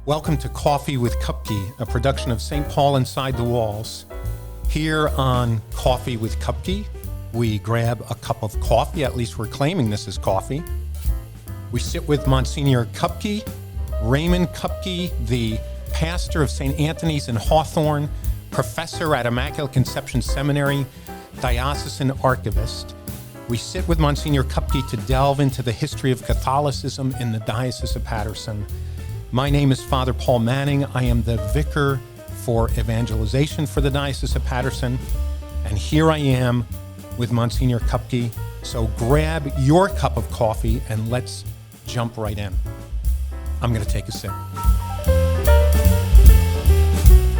Welcome to Coffee with Kupke, a production of St. Paul Inside the Walls. Here on Coffee with Kupke, we grab a cup of coffee, at least we're claiming this is coffee. We sit with Monsignor Raymond Kupke, the pastor of St. Anthony's in Hawthorne, professor at Immaculate Conception Seminary, diocesan archivist. We sit with Monsignor Kupke to delve into the history of Catholicism in the Diocese of Paterson. My name is Father Paul Manning. I am the vicar for Evangelization for the Diocese of Paterson. And here I am with Monsignor Kupke. So grab your cup of coffee and let's jump right in. I'm going to take a sip.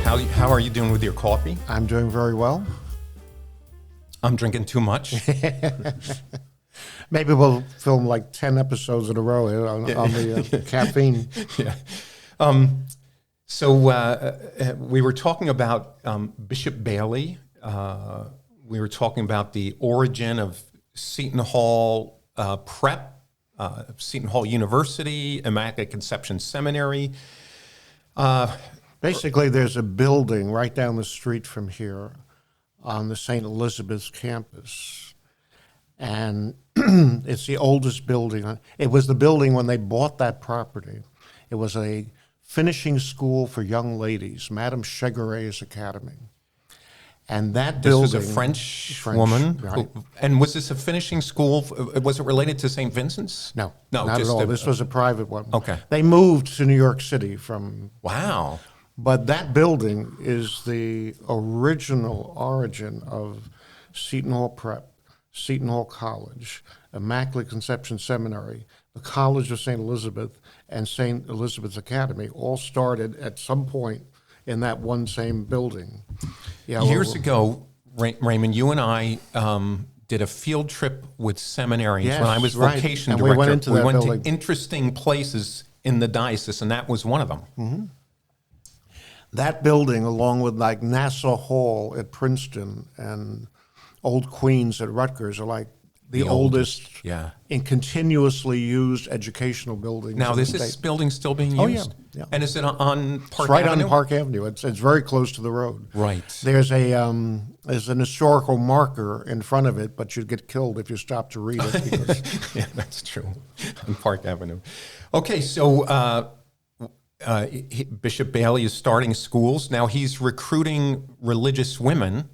How are you doing with your coffee? I'm doing very well. I'm drinking too much. Maybe we'll film like 10 episodes in a row on the caffeine. Yeah. So we were talking about Bishop Bailey. We were talking about the origin of Seton Hall Prep, Seton Hall University, Immaculate Conception Seminary. Basically, there's a building right down the street from here on the St. Elizabeth's campus. And it's the oldest building. It was the building when they bought that property. It was a finishing school for young ladies, Madame Chegaret's Academy. And that building... This was a French woman? Right. And was this a finishing school? Was it related to St. Vincent's? No, not at all. This was a private one. Okay. They moved to New York City from... Wow. But that building is the original origin of Seton Hall Prep, Seton Hall College, Immaculate Conception Seminary, the College of St. Elizabeth, and St. Elizabeth's Academy all started at some point in that one same building. Yeah, Years ago, Raymond, you and I did a field trip with seminaries when I was vocation director. We went to interesting places in the diocese, and that was one of them. Mm-hmm. That building, along with like Nassau Hall at Princeton and Old Queens at Rutgers, are like the oldest and continuously used educational buildings. Now, is this building still being used? Oh, yeah. And is it on Park Avenue? Avenue? On Park Avenue. It's very close to the road. Right. There's an historical marker in front of it, but you'd get killed if you stopped to read it. Because yeah, that's true. On Park Avenue. Okay, so Bishop Bailey is starting schools. Now he's recruiting religious women.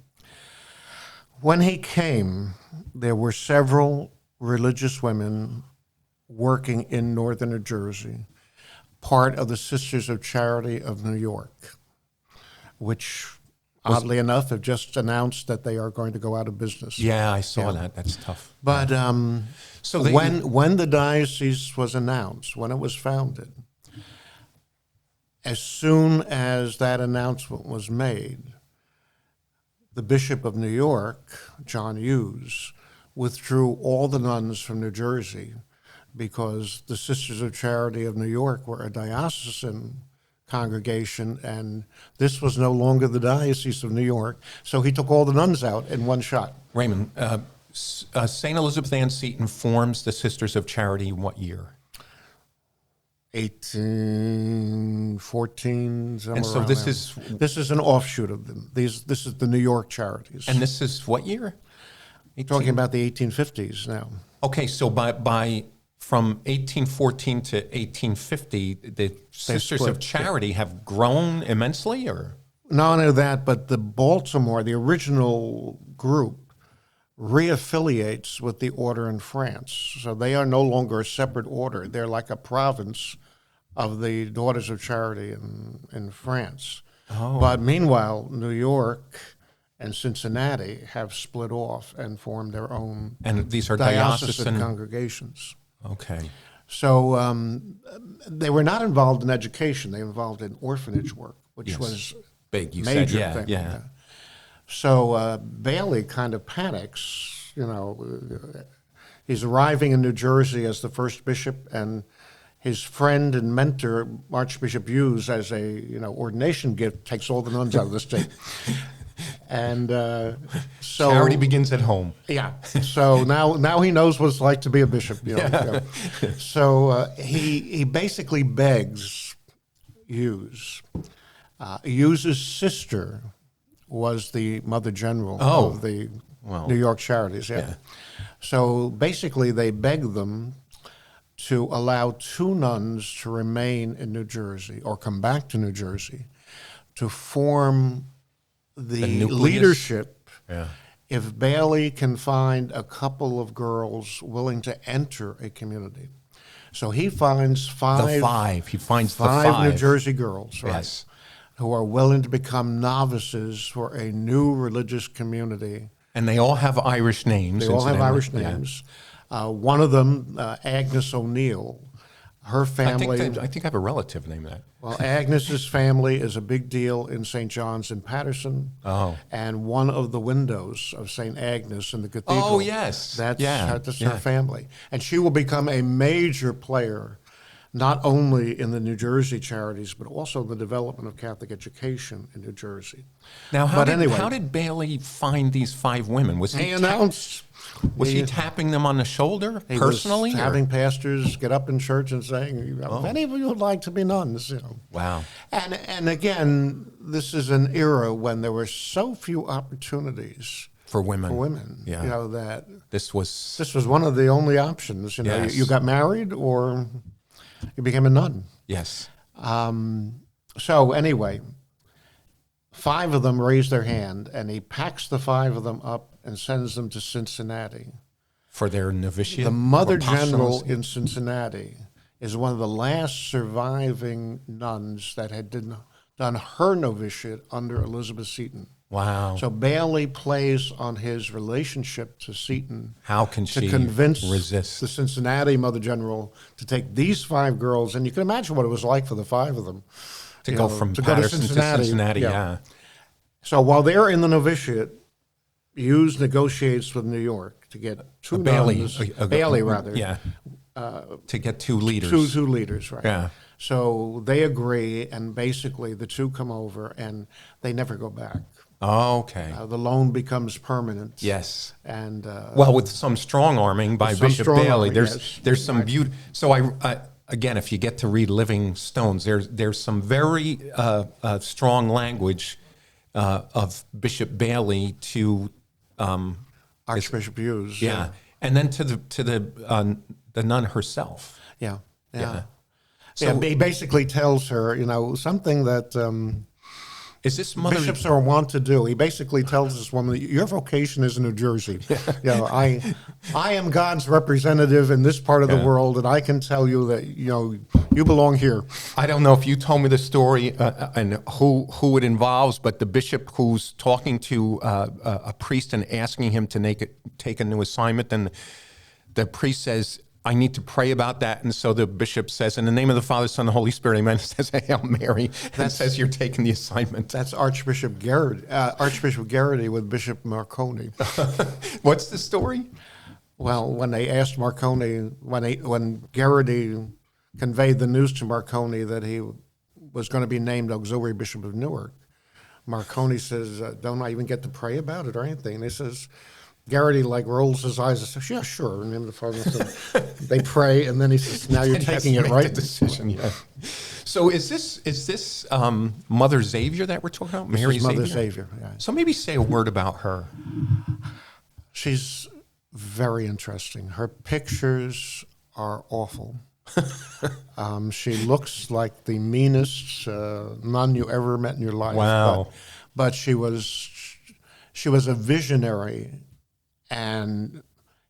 When he came, there were several religious women working in northern New Jersey, part of the Sisters of Charity of New York, which, oddly enough, have just announced that they are going to go out of business. Yeah, I saw that. That's tough. But when the diocese was announced, when it was founded, as soon as that announcement was made, the Bishop of New York, John Hughes, withdrew all the nuns from New Jersey because the Sisters of Charity of New York were a diocesan congregation, and this was no longer the Diocese of New York, so he took all the nuns out in one shot. Raymond, St. Elizabeth Ann Seton forms the Sisters of Charity in what year? 1814, somewhere and so around this there. This is an offshoot of them. This is the New York Charities. And this is what year? Talking about the 1850s now. Okay, so from 1814 to 1850, the Sisters of Charity have grown immensely, or? Not only that, but the original group, reaffiliates with the order in France. So they are no longer a separate order. They're like a province of the Daughters of Charity in France. Oh. But meanwhile, New York and Cincinnati have split off and formed their own and these are diocesan congregations. Okay. So they were not involved in education. They were involved in orphanage work, which was big. You major said, thing. Yeah. So Bailey kind of panics, he's arriving in New Jersey as the first bishop, and his friend and mentor, Archbishop Hughes, as a ordination gift, takes all the nuns out of the state. And so charity begins at home. Yeah. So now he knows what it's like to be a bishop. So he basically begs Hughes. Hughes's sister was the Mother General Oh, of the well, New York Charities. Yeah. yeah. So basically, they begged them to allow 2 nuns to remain in New Jersey or come back to New Jersey to form the nucleus? leadership. Yeah. If Bailey can find a couple of girls willing to enter a community. So he finds The 5. He finds the 5 New 5. Jersey girls, right, Yes. who are willing to become novices for a new religious community. And they all have Irish names. They all have incidentally. Irish names. One of them, Agnes O'Neill, her family. I think I have a relative named that. Well, Agnes's family is a big deal in St. John's in Paterson. Oh. And one of the windows of St. Agnes in the cathedral. Oh, yes. That's Yeah. her family. And she will become a major player, not only in the New Jersey charities, but also the development of Catholic education in New Jersey. Now, But anyway, how did Bailey find these 5 women? Was he announced. Was he tapping them on the shoulder He personally? was having pastors get up in church and saying, if any of you would like to be nuns, Wow. And again, this is an era when there were so few opportunities For women. Yeah. That this was one of the only options. Yes. You got married or you became a nun. Yes. So anyway, 5 of them raised their hand, and he packs the 5 of them up and sends them to Cincinnati. For their novitiate? The Mother or General posthumus? in Cincinnati is one of the last surviving nuns that had done her novitiate under Elizabeth Seton. Wow. So Bailey plays on his relationship to Seton. How can to she convince resist? the Cincinnati Mother General to take these 5 girls, and you can imagine what it was like for the 5 of them. To go from Paterson to Cincinnati, yeah. So while they're in the novitiate, Hughes negotiates with New York to get 2 nuns. Bailey, rather. Yeah. To get 2 leaders. Two leaders, right. Yeah. So they agree, and basically the 2 come over, and they never go back. Oh, okay. The loan becomes permanent. Yes. And well, with some strong arming by Bishop Bailey, there's some right. beauty. So I again, if you get to read Living Stones, there's some very strong language of Bishop Bailey to Archbishop Hughes. Yeah, and then to the nun herself. Yeah. So he basically tells her, something that is this Mother bishops are wont to do. He basically tells this woman, your vocation is in New Jersey. I am God's representative in this part of the world, and I can tell you that you belong here. I don't know if you told me the story and who it involves, but the bishop who's talking to a priest and asking him to take a new assignment, and the priest says, I need to pray about that. And so the bishop says, in the name of the Father, Son, and the Holy Spirit, amen, says, Hail Mary, and says you're taking the assignment. That's Archbishop Garrity with Bishop Marconi. What's the story? Well, when they asked Marconi, when Garrity conveyed the news to Marconi that he was going to be named Auxiliary Bishop of Newark, Marconi says, don't I even get to pray about it or anything? And he says, Garrity rolls his eyes and says, yeah, sure. And then the Father said, they pray, and then he says, now you're taking it, right? Decision, yeah. So is this Mother Xavier that we're talking about? Mary Xavier? Mother Xavier, yeah. So maybe say a word about her. She's very interesting. Her pictures are awful. She looks like the meanest nun you ever met in your life. Wow. But she was a visionary, and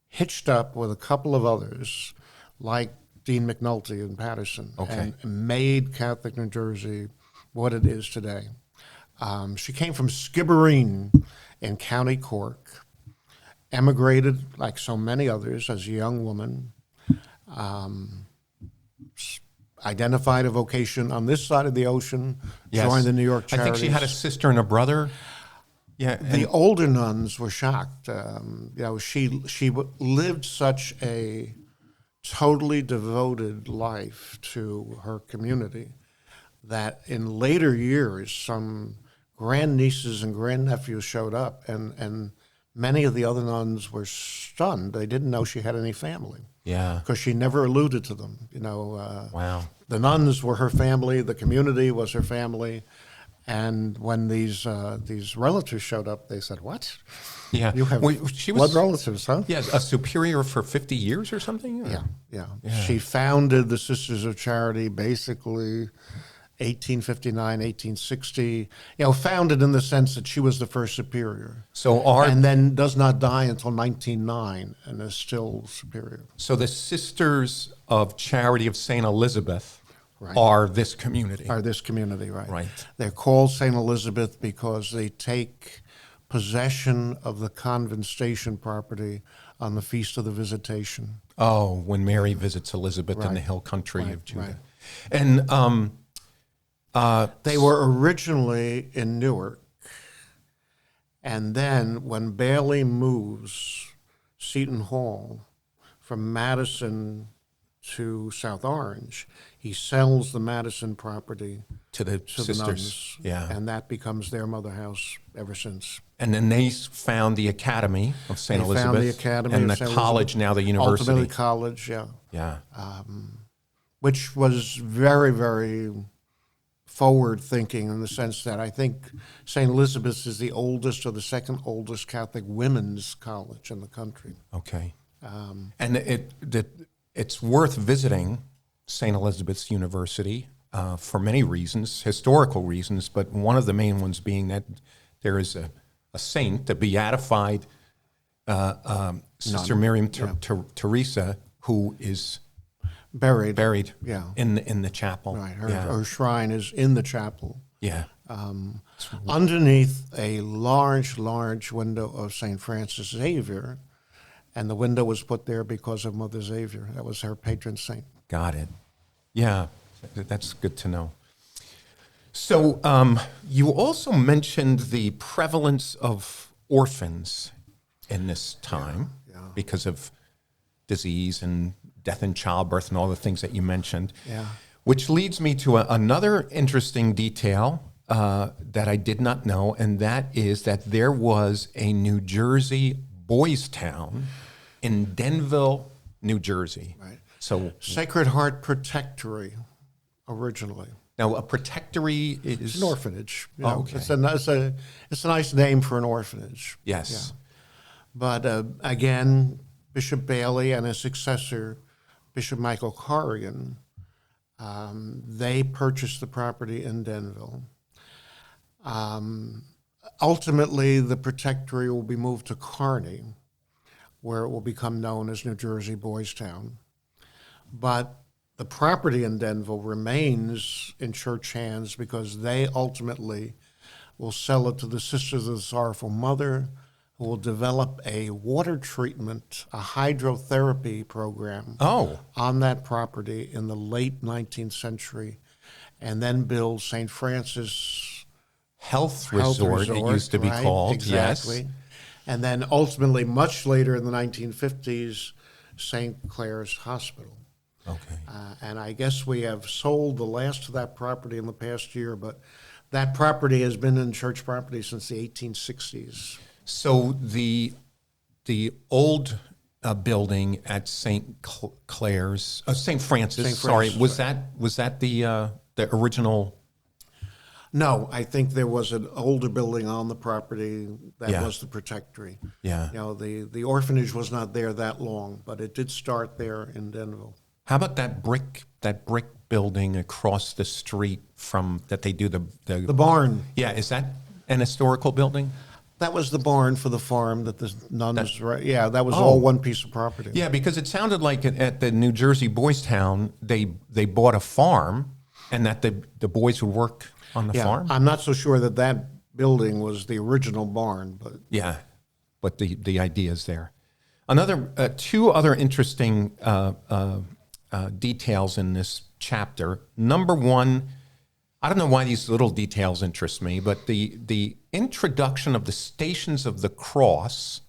hitched up with a couple of others, like Dean McNulty in Paterson, and made Catholic New Jersey what it is today. She came from Skibbereen in County Cork, emigrated like so many others as a young woman, identified a vocation on this side of the ocean, joined the New York Charities. I think she had a sister and a brother. Yeah, the older nuns were shocked. She lived such a totally devoted life to her community that in later years, some grandnieces and grandnephews showed up and many of the other nuns were stunned. They didn't know she had any family. Yeah. Because she never alluded to them. Wow. The nuns were her family. The community was her family. And when these relatives showed up, they said, "What? Yeah. You have she blood was, relatives, huh?" yeah, a superior for 50 years or something? Or? Yeah. She founded the Sisters of Charity basically 1859, 1860. Founded in the sense that she was the first superior. And then does not die until 1909 and is still superior. So the Sisters of Charity of St. Elizabeth Right. are this community. Right. Right. They're called St. Elizabeth because they take possession of the convent station property on the Feast of the Visitation. Oh, when Mary visits Elizabeth in Right. the hill country of Judah. Right. And They were originally in Newark, and then when Bailey moves Seton Hall from Madison to South Orange, he sells the Madison property to the to sisters. the nuns, Yeah. and that becomes their mother house ever since. And then they found the Academy of St. They Elizabeth. found the Academy and of the St. college, Elizabeth. now the university. Ultimately college, yeah. Yeah. Which was very, very forward-thinking in the sense that I think St. Elizabeth's is the oldest or the second oldest Catholic women's college in the country. Okay. And it's worth visiting St. Elizabeth's University for many reasons, historical reasons, but one of the main ones being that there is a saint, a beatified Sister Miriam Teresa, who is Buried. in the chapel. Right. Her shrine is in the chapel. Yeah. Underneath a large window of St. Francis Xavier, and the window was put there because of Mother Xavier. That was her patron saint. Got it. Yeah, that's good to know. So you also mentioned the prevalence of orphans in this time because of disease and death in childbirth and all the things that you mentioned. Yeah. Which leads me to another interesting detail that I did not know, and that is that there was a New Jersey boys' town in Denville, New Jersey. Right. So Sacred Heart Protectory, originally. now a protectory is It's an orphanage. Okay. It's a nice name for an orphanage. Yes. Yeah. But again, Bishop Bailey and his successor, Bishop Michael Carrigan, they purchased the property in Denville. Ultimately, the protectory will be moved to Kearney, where it will become known as New Jersey Boys Town. But the property in Denville remains in church hands because they ultimately will sell it to the Sisters of the Sorrowful Mother, who will develop a water treatment, a hydrotherapy program on that property in the late 19th century, and then build St. Francis Health Resort, it used to be called. Exactly. Yes. And then ultimately, much later in the 1950s, St. Clare's Hospital. Okay. And I guess we have sold the last of that property in the past year, but that property has been in church property since the 1860s. So the old building at St. Clare's, St. Francis. Sorry, was that the original? No, I think there was an older building on the property that was the protectory. Yeah. The orphanage was not there that long, but it did start there in Denville. How about that brick building across the street from that they do the barn? Yeah, is that an historical building? That was the barn for the farm that the nuns. That was all one piece of property. Yeah, because it sounded like at the New Jersey Boys Town they bought a farm, and that the boys would work on the farm. I'm not so sure that building was the original barn, but but the idea is there. Two other interesting details in this chapter. Number one, I don't know why these little details interest me, but the introduction of the Stations of the Cross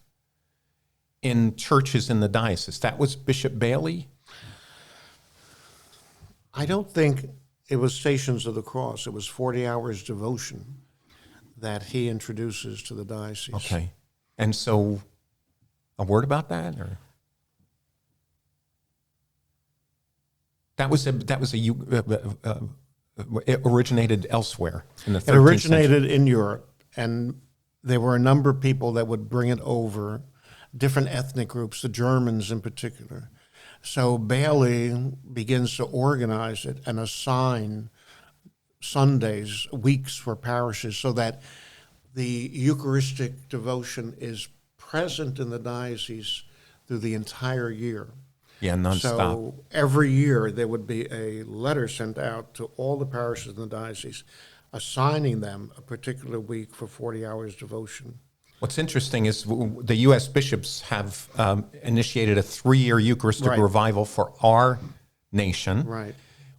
in churches in the diocese, that was Bishop Bailey? I don't think it was Stations of the Cross. It was 40 Hours Devotion that he introduces to the diocese. Okay. And so, a word about that, or it originated elsewhere in the 13th It originated century. in Europe, and there were a number of people that would bring it over, different ethnic groups, the Germans in particular. So Bailey begins to organize it and assign Sundays, weeks for parishes, so that the Eucharistic devotion is present in the diocese through the entire year. Yeah, nonstop. So every year there would be a letter sent out to all the parishes in the diocese assigning them a particular week for 40 hours devotion. What's interesting is the U.S. bishops have initiated a 3-year Eucharistic Right. revival for our nation. Right.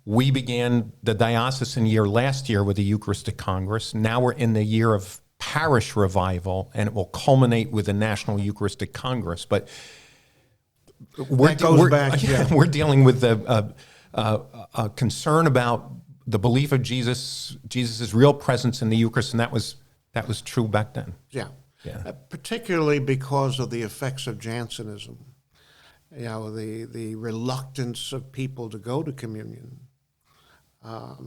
We began the diocesan year last year with the Eucharistic Congress. Now we're in the year of parish revival, and it will culminate with the National Eucharistic Congress. But we're dealing with a concern about the belief of Jesus' real presence in the Eucharist, and that was true back then. Yeah. Yeah. Particularly because of the effects of Jansenism. You know, the reluctance of people to go to communion. A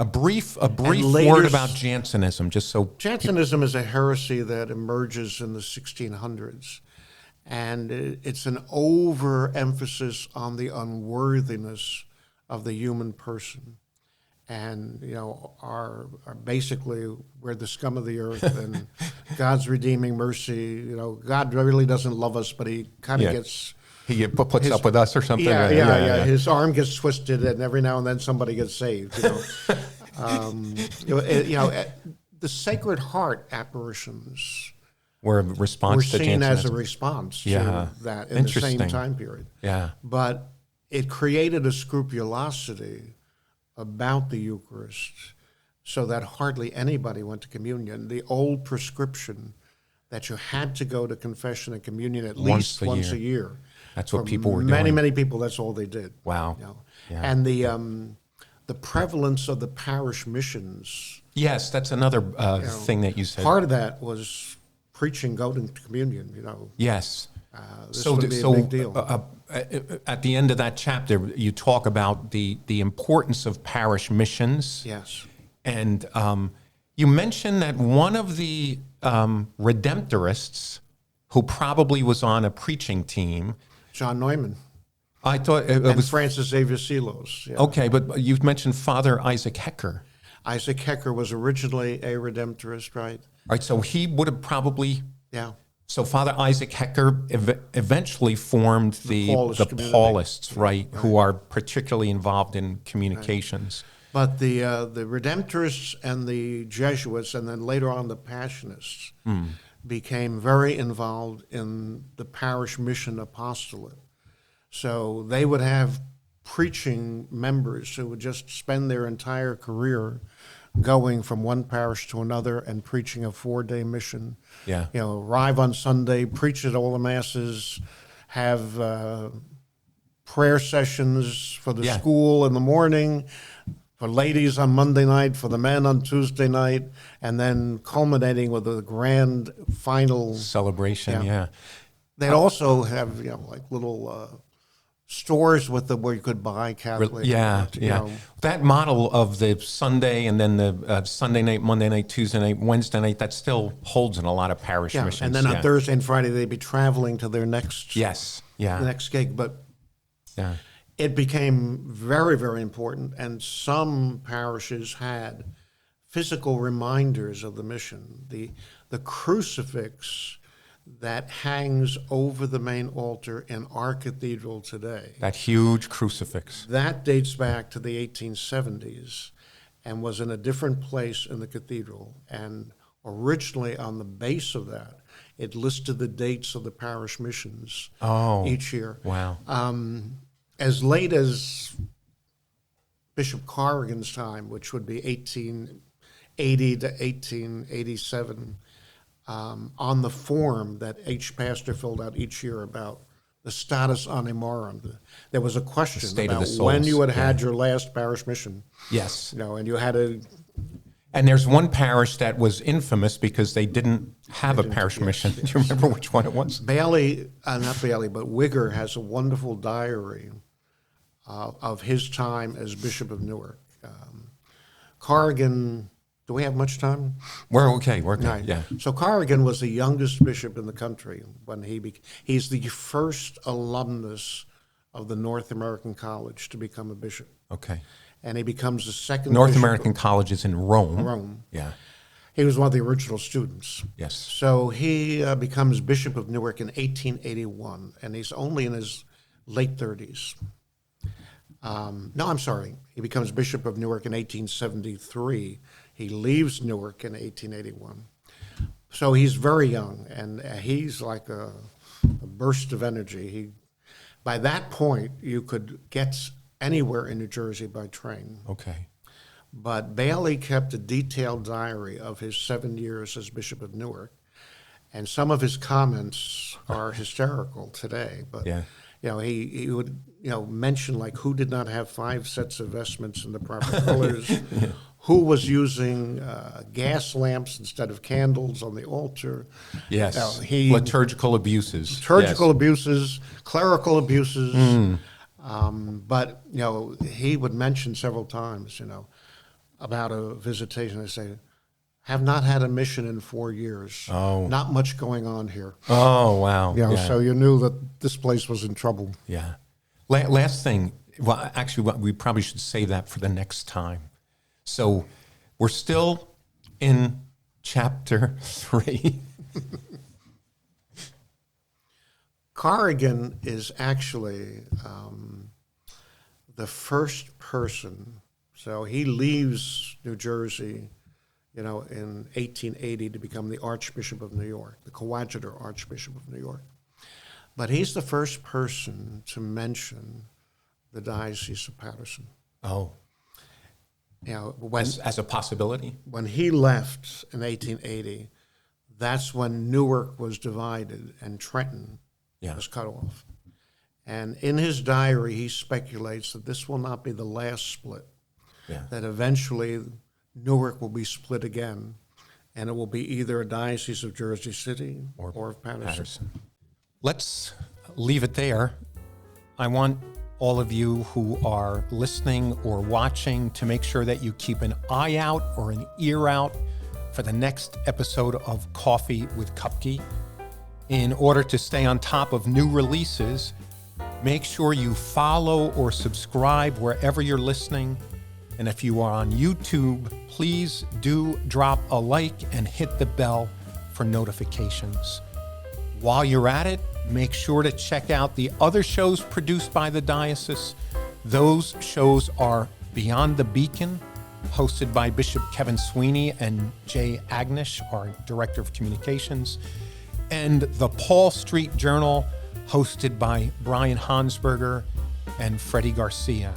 brief later word about Jansenism, just so Jansenism is a heresy that emerges in the 1600s, and it's an overemphasis on the unworthiness of the human person. And, you know, are basically we're the scum of the earth, and God's redeeming mercy. You know, God really doesn't love us, but he kind of gets... He puts up with us or something. Yeah. His arm gets twisted, and every now and then somebody gets saved. The Sacred Heart apparitions were a response were to seen as a Jansenism. response to that in the same time period. Yeah. But it created a scrupulosity about the Eucharist so that hardly anybody went to communion. The old prescription that you had to go to confession and communion at least once a year. That's what For people were doing. Many people, that's all they did. Wow. You know? Yeah. And the prevalence of the parish missions. Yes, that's another thing that you said. Part of that was preaching, going to communion, you know. Yes. This would be a big deal. At the end of that chapter, you talk about the importance of parish missions. Yes. And you mentioned that one of the Redemptorists who probably was on a preaching team. John Neumann. I thought it was Francis Xavier Silos. Yeah. Okay, but you've mentioned Father Isaac Hecker. Isaac Hecker was originally a Redemptorist, right? All right, so he would have probably... Yeah. So Father Isaac Hecker eventually formed the Paulists, right, who are particularly involved in communications. Right. But the Redemptorists and the Jesuits, and then later on the Passionists, became very involved in the parish mission apostolate. So they would have preaching members who would just spend their entire career going from one parish to another and preaching a 4-day mission. Yeah. You know, arrive on Sunday, preach at all the masses, have prayer sessions for the school in the morning, for ladies on Monday night, for the men on Tuesday night, and then culminating with a grand final celebration. Yeah. They'd also have, you know, like little stores with them where you could buy Catholic. You know. That model of the Sunday and then the Sunday night, Monday night, Tuesday night, Wednesday night, that still holds in a lot of parish missions. And then on Thursday and Friday, they'd be traveling to their next the next gig. But it became very, very important, and some parishes had physical reminders of the mission. The crucifix that hangs over the main altar in our cathedral today. That huge crucifix. That dates back to the 1870s and was in a different place in the cathedral. And originally on the base of that, it listed the dates of the parish missions each year. Wow. As late as Bishop Carrigan's time, which would be 1880 to 1887, on the form that each pastor filled out each year about the status animorum. There was a question about when you had your last parish mission. Yes. You know, and you had to And there's one parish that was infamous because they didn't have a parish mission. Do you remember which one it was? Bailey, not Bailey, but Wigger has a wonderful diary of his time as Bishop of Newark. Carrigan, do we have much time? We're okay, Right. yeah. So Carrigan was the youngest bishop in the country when he's the first alumnus of the North American College to become a bishop. Okay. And he becomes the second North bishop American College is in Rome. Rome. Yeah. He was one of the original students. Yes. So he becomes Bishop of Newark in 1881, and he's only in his late 30s. No, I'm sorry. He becomes Bishop of Newark in 1873. He leaves Newark in 1881. So he's very young, and he's like a burst of energy. By that point, you could get anywhere in New Jersey by train. Okay. But Bailey kept a detailed diary of his 7 years as Bishop of Newark, and some of his comments are hysterical today. But Yeah. He would mention like who did not have 5 sets of vestments in the proper colors, who was using gas lamps instead of candles on the altar. Yes. Liturgical abuses. Liturgical abuses, clerical abuses. But he would mention several times, about a visitation. They say, have not had a mission in 4 years. Oh. Not much going on here. Oh, wow. So you knew that this place was in trouble. Yeah. Last thing, well, actually, we probably should save that for the next time. So we're still in chapter 3. Carrigan is actually the first person. So he leaves New Jersey, in 1880 to become the Archbishop of New York, the coadjutor Archbishop of New York. But he's the first person to mention the Diocese of Paterson. Oh. As a possibility? When he left in 1880, that's when Newark was divided and Trenton was cut off. And in his diary, he speculates that this will not be the last split, that eventually Newark will be split again, and it will be either a Diocese of Jersey City or of Paterson. Let's leave it there. I want all of you who are listening or watching to make sure that you keep an eye out or an ear out for the next episode of Coffee with Kupke. In order to stay on top of new releases, make sure you follow or subscribe wherever you're listening. And if you are on YouTube, please do drop a like and hit the bell for notifications. While you're at it, make sure to check out the other shows produced by the diocese. Those shows are Beyond the Beacon, hosted by Bishop Kevin Sweeney and Jay Agnish, our Director of Communications, and the Paul Street Journal, hosted by Brian Hansberger and Freddie Garcia.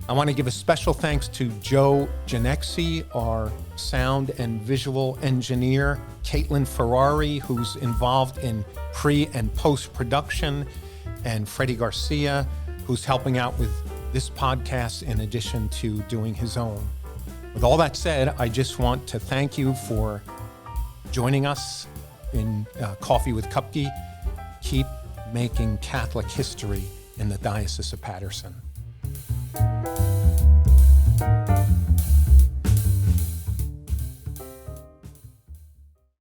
I want to give a special thanks to Joe Ginexi, our sound and visual engineer, Caitlin Ferrari, who's involved in pre- and post-production, and Freddie Garcia, who's helping out with this podcast in addition to doing his own. With all that said, I just want to thank you for joining us in Coffee with Kupke. Keep making Catholic history in the Diocese of Paterson.